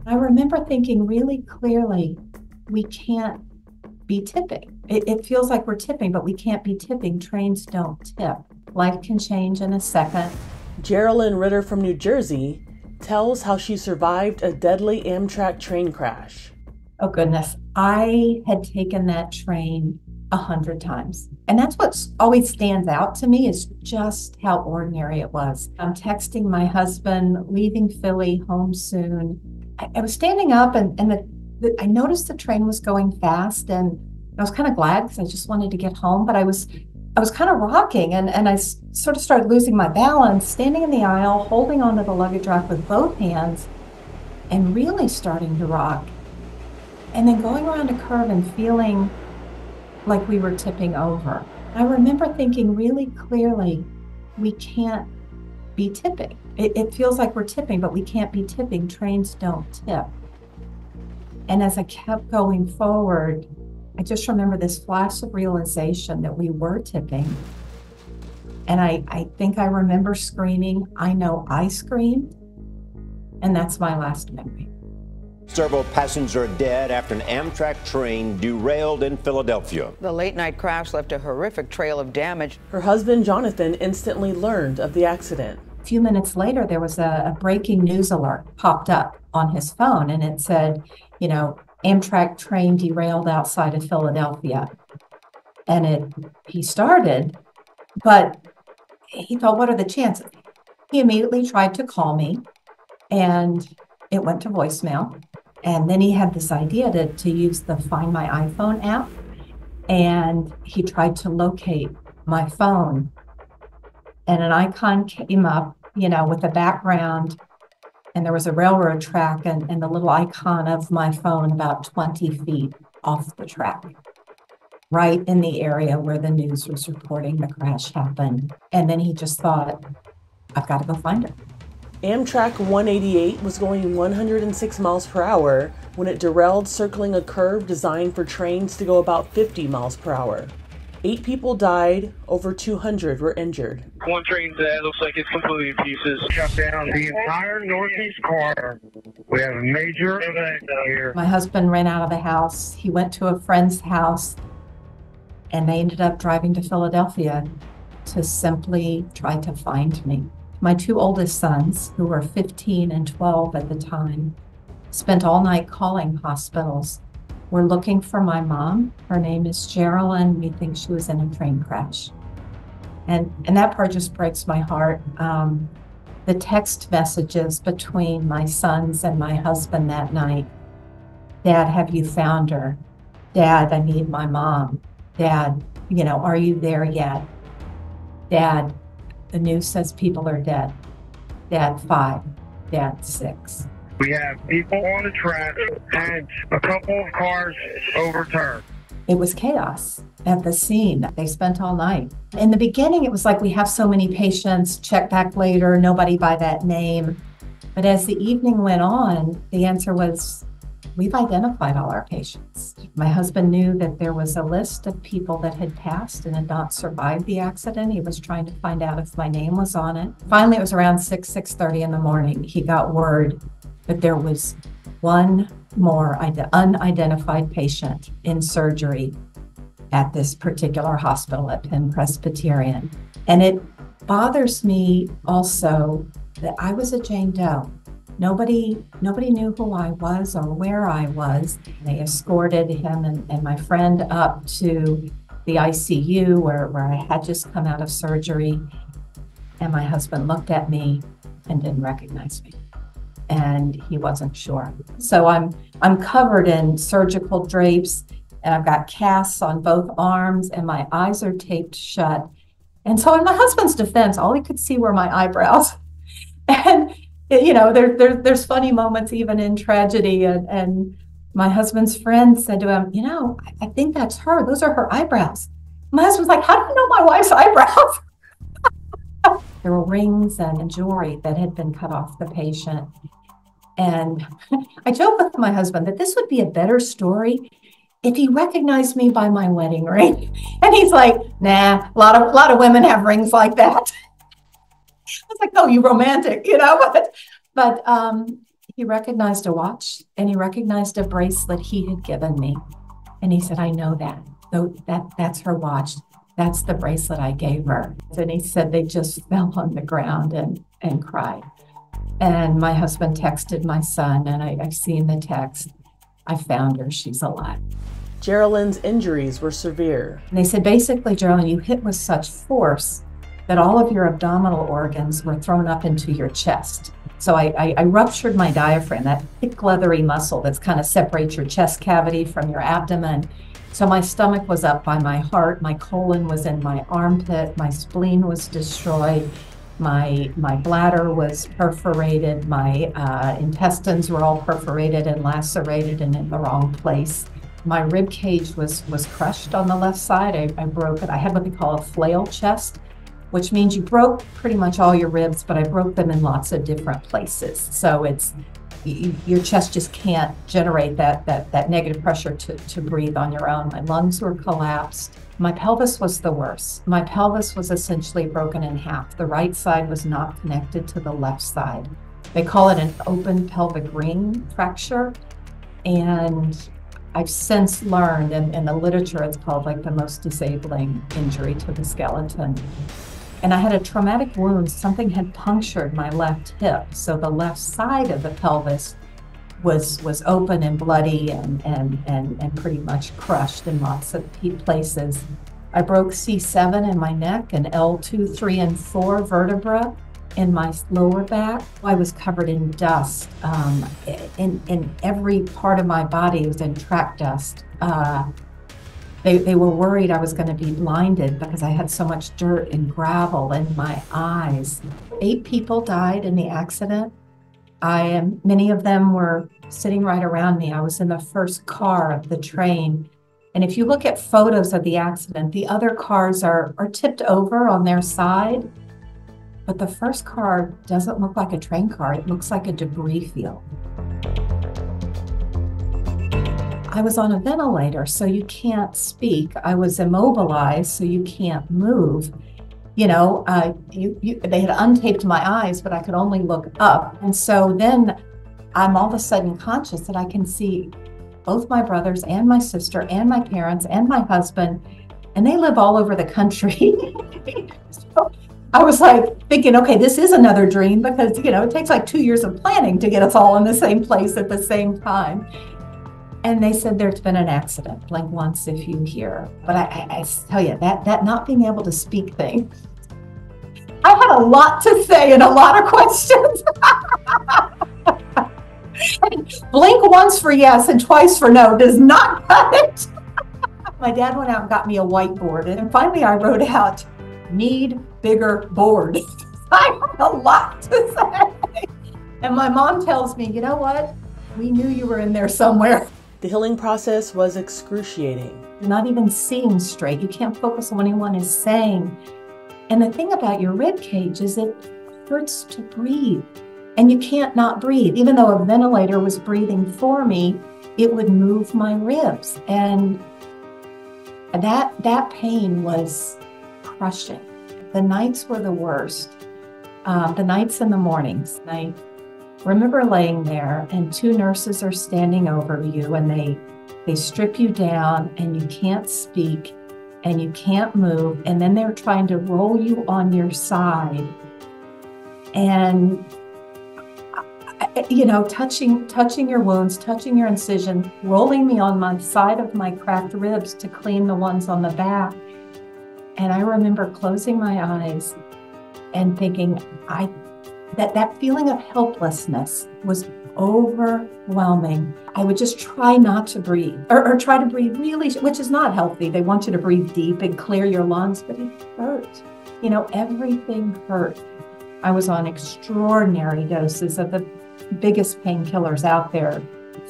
I remember thinking really clearly, we can't be tipping. It feels like we're tipping, but we can't be tipping. Trains don't tip. Life can change in a second. Geralyn Ritter from New Jersey tells how she survived a deadly Amtrak train crash. Oh, goodness. I had taken that train 100 times. And that's what always stands out to me is just how ordinary it was. I'm texting my husband, leaving Philly, home soon. I was standing up and I noticed the train was going fast and I was kind of glad because I just wanted to get home, but I was kind of rocking and sort of started losing my balance, standing in the aisle, holding onto the luggage rack with both hands and really starting to rock. And then going around a curve and feeling like we were tipping over. I remember thinking really clearly, we can't be tipping. It feels like we're tipping, but we can't be tipping. Trains don't tip. And as I kept going forward, I just remember this flash of realization that we were tipping. And I think I remember screaming. I know I screamed. And that's my last memory. Several passengers are dead after an Amtrak train derailed in Philadelphia. The late-night crash left a horrific trail of damage. Her husband, Jonathan, instantly learned of the accident. A few minutes later, there was a breaking news alert popped up on his phone, and it said, Amtrak train derailed outside of Philadelphia. And he started, but he thought, what are the chances? He immediately tried to call me, and it went to voicemail. And then he had this idea to use the Find My iPhone app, and he tried to locate my phone. And an icon came up, with the background, and there was a railroad track and the little icon of my phone about 20 feet off the track, right in the area where the news was reporting the crash happened. And then he just thought, I've got to go find her. Amtrak 188 was going 106 miles per hour when it derailed circling a curve designed for trains to go about 50 miles per hour. 8 people died, over 200 were injured. One train's dead, looks like it's completely in pieces. Shut down the entire northeast corridor. We have a major event here. My husband ran out of the house. He went to a friend's house, and they ended up driving to Philadelphia to simply try to find me. My 2 oldest sons, who were 15 and 12 at the time, spent all night calling hospitals. We're looking for my mom. Her name is Geralyn. We think she was in a train crash. And that part just breaks my heart. The text messages between my sons and my husband that night. Dad, have you found her? Dad, I need my mom. Dad, are you there yet? Dad, the news says people are dead. Dad, 5. Dad, 6. We have people on the track and a couple of cars overturned. It was chaos at the scene. They spent all night. In the beginning, it was like, we have so many patients, check back later, nobody by that name. But as the evening went on, the answer was, we've identified all our patients. My husband knew that there was a list of people that had passed and had not survived the accident. He was trying to find out if my name was on it. Finally, it was around 6:30 in the morning. He got word that there was one more unidentified patient in surgery at this particular hospital at Penn Presbyterian. And it bothers me also that I was a Jane Doe. Nobody knew who I was or where I was. They escorted him and my friend up to the ICU where I had just come out of surgery. And my husband looked at me and didn't recognize me. And he wasn't sure. So I'm covered in surgical drapes, and I've got casts on both arms, and my eyes are taped shut. And so in my husband's defense, all he could see were my eyebrows. And there's funny moments even in tragedy. And my husband's friend said to him, I think that's her. Those are her eyebrows. My husband's like, how do you know my wife's eyebrows? There were rings and jewelry that had been cut off the patient. And I joke with my husband that this would be a better story if he recognized me by my wedding ring. And he's like, nah, a lot of women have rings like that. I was like, oh, you romantic, but He recognized a watch and he recognized a bracelet he had given me. And he said, I know that. That's her watch. That's the bracelet I gave her. And he said they just fell on the ground and cried. And my husband texted my son, and I've seen the text. I found her. She's alive. Geralyn's injuries were severe. And they said, basically, Geralyn, you hit with such force that all of your abdominal organs were thrown up into your chest. So I ruptured my diaphragm, that thick, leathery muscle that's kind of separates your chest cavity from your abdomen. So my stomach was up by my heart, my colon was in my armpit, my spleen was destroyed, my bladder was perforated, my intestines were all perforated and lacerated and in the wrong place. My rib cage was crushed on the left side. I broke it. I had what they call a flail chest, which means you broke pretty much all your ribs, but I broke them in lots of different places. So your chest just can't generate that negative pressure to breathe on your own. My lungs were collapsed. My pelvis was the worst. My pelvis was essentially broken in half. The right side was not connected to the left side. They call it an open pelvic ring fracture. And I've since learned, in the literature, it's called like the most disabling injury to the skeleton. And I had a traumatic wound. Something had punctured my left hip. So the left side of the pelvis was open and bloody and pretty much crushed in lots of places. I broke C7 in my neck and L2, 3, and 4 vertebra in my lower back. I was covered in dust. In every part of my body was in track dust. They were worried I was going to be blinded because I had so much dirt and gravel in my eyes. 8 people died in the accident. Many of them were sitting right around me. I was in the first car of the train. And if you look at photos of the accident, the other cars are tipped over on their side. But the first car doesn't look like a train car. It looks like a debris field. I was on a ventilator, so you can't speak. I was immobilized, so you can't move. You know, they had untaped my eyes, but I could only look up. And so then I'm all of a sudden conscious that I can see both my brothers and my sister and my parents and my husband, and they live all over the country. So I was like thinking, okay, this is another dream because, you know, it takes like 2 years of planning to get us all in the same place at the same time. And they said there's been an accident, blink once if you hear. But I tell you, that not being able to speak thing, I had a lot to say and a lot of questions. Blink once for yes and twice for no does not cut it. My dad went out and got me a whiteboard. And finally I wrote out, need bigger board. I had a lot to say. And my mom tells me, you know what? We knew you were in there somewhere. The healing process was excruciating. You're not even seeing straight. You can't focus on what anyone is saying. And the thing about your rib cage is it hurts to breathe. And you can't not breathe. Even though a ventilator was breathing for me, it would move my ribs. And that pain was crushing. The nights were the worst. The nights and the mornings. I remember laying there and 2 nurses are standing over you and they strip you down and you can't speak and you can't move. And then they're trying to roll you on your side and, you know, touching your wounds, touching your incision, rolling me on my side of my cracked ribs to clean the ones on the back. And I remember closing my eyes and thinking, that feeling of helplessness was overwhelming. I would just try not to breathe or try to breathe really, which is not healthy. They want you to breathe deep and clear your lungs, but it hurt. You know, everything hurt. I was on extraordinary doses of the biggest painkillers out there,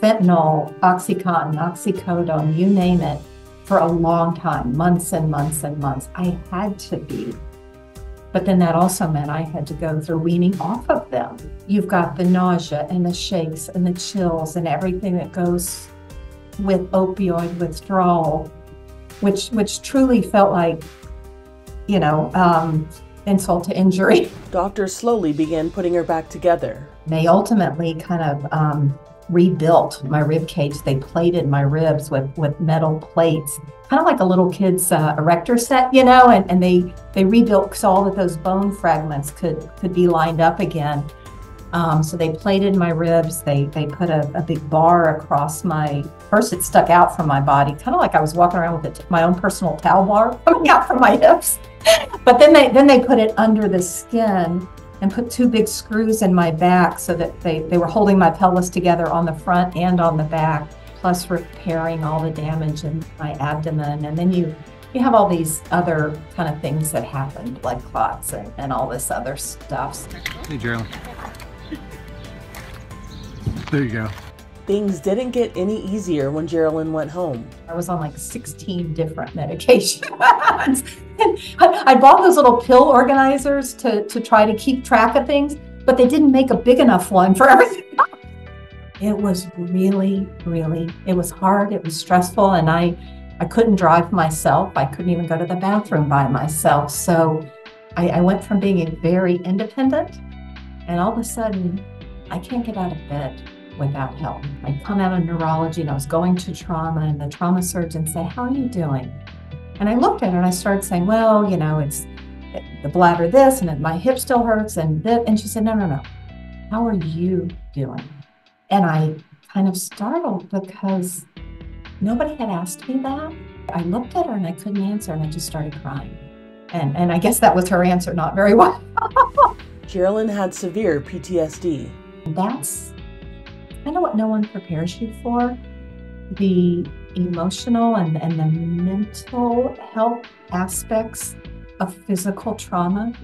fentanyl, Oxycontin, oxycodone, you name it, for a long time, months and months and months. I had to be. But then that also meant I had to go through weaning off of them. You've got the nausea and the shakes and the chills and everything that goes with opioid withdrawal, which truly felt like, you know, insult to injury. Doctors slowly began putting her back together. They ultimately kind of rebuilt my rib cage. They plated my ribs with metal plates, kind of like a little kid's erector set, you know, and they rebuilt so all of those bone fragments could be lined up again. So they plated my ribs. They put a big bar across first it stuck out from my body, kind of like I was walking around with my own personal towel bar coming out from my hips. But then they put it under the skin and put two big screws in my back so that they were holding my pelvis together on the front and on the back, plus repairing all the damage in my abdomen. And then you have all these other kind of things that happen, blood clots and all this other stuff. Hey, Geralyn. There you go. Things didn't get any easier when Geralyn went home. I was on like 16 different medications. And I bought those little pill organizers to try to keep track of things, but they didn't make a big enough one for everything. It was really, it was hard, it was stressful, and I couldn't drive myself. I couldn't even go to the bathroom by myself. So I went from being very independent, and all of a sudden, I can't get out of bed without help. I'd come out of neurology and I was going to trauma, and the trauma surgeon said, "How are you doing?" And I looked at her and I started saying, "Well, you know, it's the bladder this, and my hip still hurts, and this." And she said, No. How are you doing?" And I kind of startled because nobody had asked me that. I looked at her and I couldn't answer, and I just started crying. And I guess that was her answer, not very well. Geralyn had severe PTSD. That's kind of what no one prepares you for. The emotional and the mental health aspects of physical trauma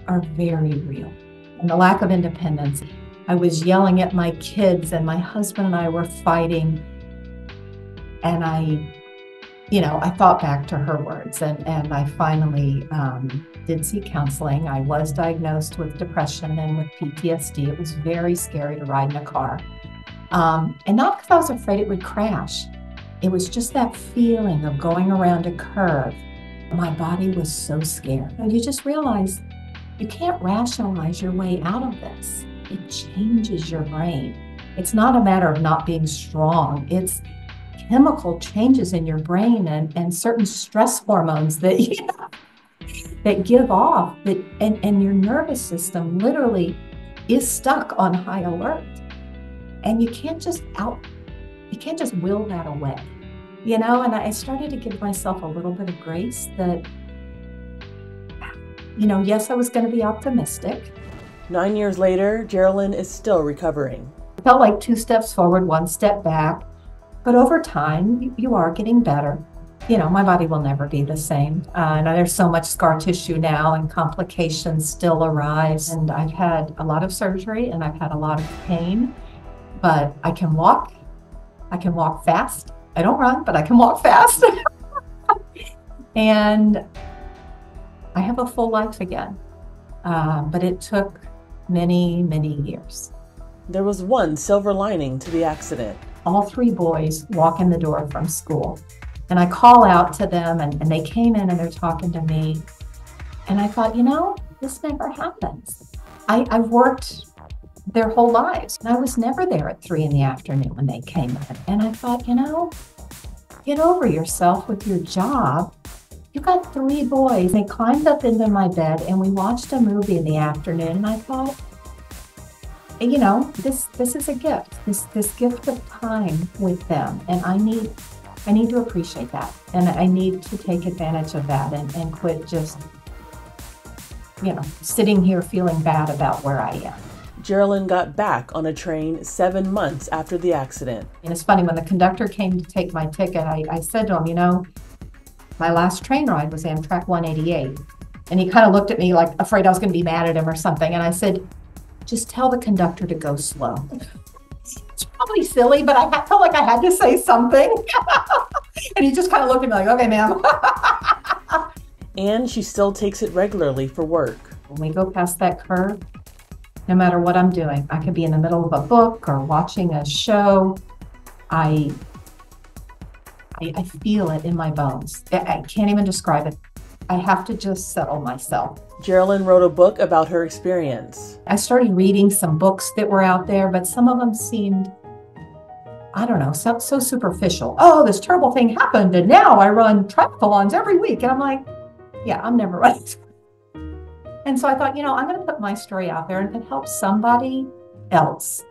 are very real. And the lack of independence. I was yelling at my kids, and my husband and I were fighting. And I thought back to her words, and I finally did seek counseling. I was diagnosed with depression and with PTSD. It was very scary to ride in a car. And not because I was afraid it would crash. It was just that feeling of going around a curve. My body was so scared. And you just realize you can't rationalize your way out of this. It changes your brain. It's not a matter of not being strong. It's chemical changes in your brain and certain stress hormones that that give off, and your nervous system literally is stuck on high alert. And you can't just will that away, you know? And I started to give myself a little bit of grace that, yes, I was going to be optimistic. 9 years later, Geralyn is still recovering. It felt like 2 steps forward, 1 step back. But over time, you are getting better. My body will never be the same. And there's so much scar tissue now, and complications still arise. And I've had a lot of surgery, and I've had a lot of pain. But I can walk. I can walk fast. I don't run, but I can walk fast. And I have a full life again. But it took many, many years. There was one silver lining to the accident. All 3 boys walk in the door from school. And I call out to them, and they came in and they're talking to me. And I thought, this never happens. I've worked their whole lives. And I was never there at 3 in the afternoon when they came in. And I thought, get over yourself with your job. You got 3 boys. They climbed up into my bed and we watched a movie in the afternoon. And I thought, this is a gift. This gift of time with them. And I need to appreciate that. And I need to take advantage of that and quit just, sitting here feeling bad about where I am. Geralyn got back on a train 7 months after the accident. And it's funny, when the conductor came to take my ticket, I said to him, my last train ride was Amtrak 188. And he kind of looked at me like afraid I was going to be mad at him or something. And I said, just tell the conductor to go slow. It's probably silly, but I felt like I had to say something. And he just kind of looked at me like, okay, ma'am. And she still takes it regularly for work. When we go past that curve, no matter what I'm doing, I could be in the middle of a book or watching a show. I feel it in my bones. I can't even describe it. I have to just settle myself. Geralyn wrote a book about her experience. I started reading some books that were out there, but some of them seemed, I don't know, so superficial. Oh, this terrible thing happened, and now I run triathlons every week. And I'm like, yeah, I'm never running. And so I thought, I'm going to put my story out there and it helps somebody else.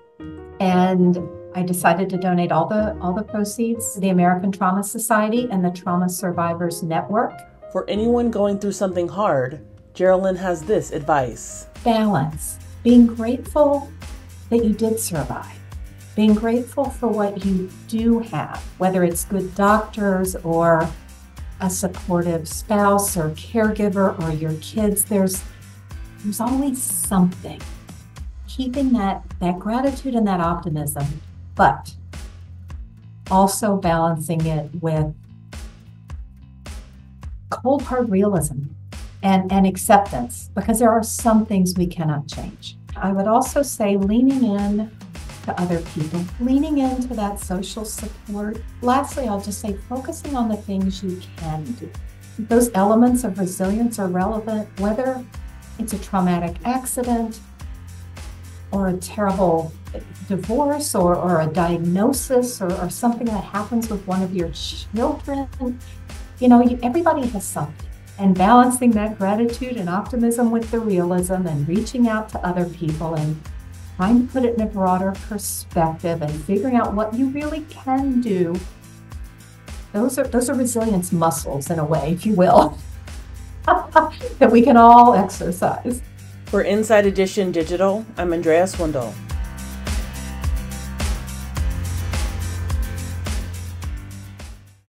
And I decided to donate all the proceeds to the American Trauma Society and the Trauma Survivors Network. For anyone going through something hard, Geralyn has this advice. Balance. Being grateful that you did survive. Being grateful for what you do have, whether it's good doctors or a supportive spouse or caregiver or your kids. There's always something. Keeping that gratitude and that optimism, but also balancing it with cold, hard realism and acceptance, because there are some things we cannot change. I would also say leaning in to other people, leaning into that social support. Lastly, I'll just say focusing on the things you can do. Those elements of resilience are relevant, whether it's a traumatic accident or a terrible divorce or a diagnosis or something that happens with one of your children. Everybody has something. And balancing that gratitude and optimism with the realism and reaching out to other people and trying to put it in a broader perspective and figuring out what you really can do. Those are resilience muscles, in a way, if you will, that we can all exercise. For Inside Edition Digital, I'm Andrea Swindall.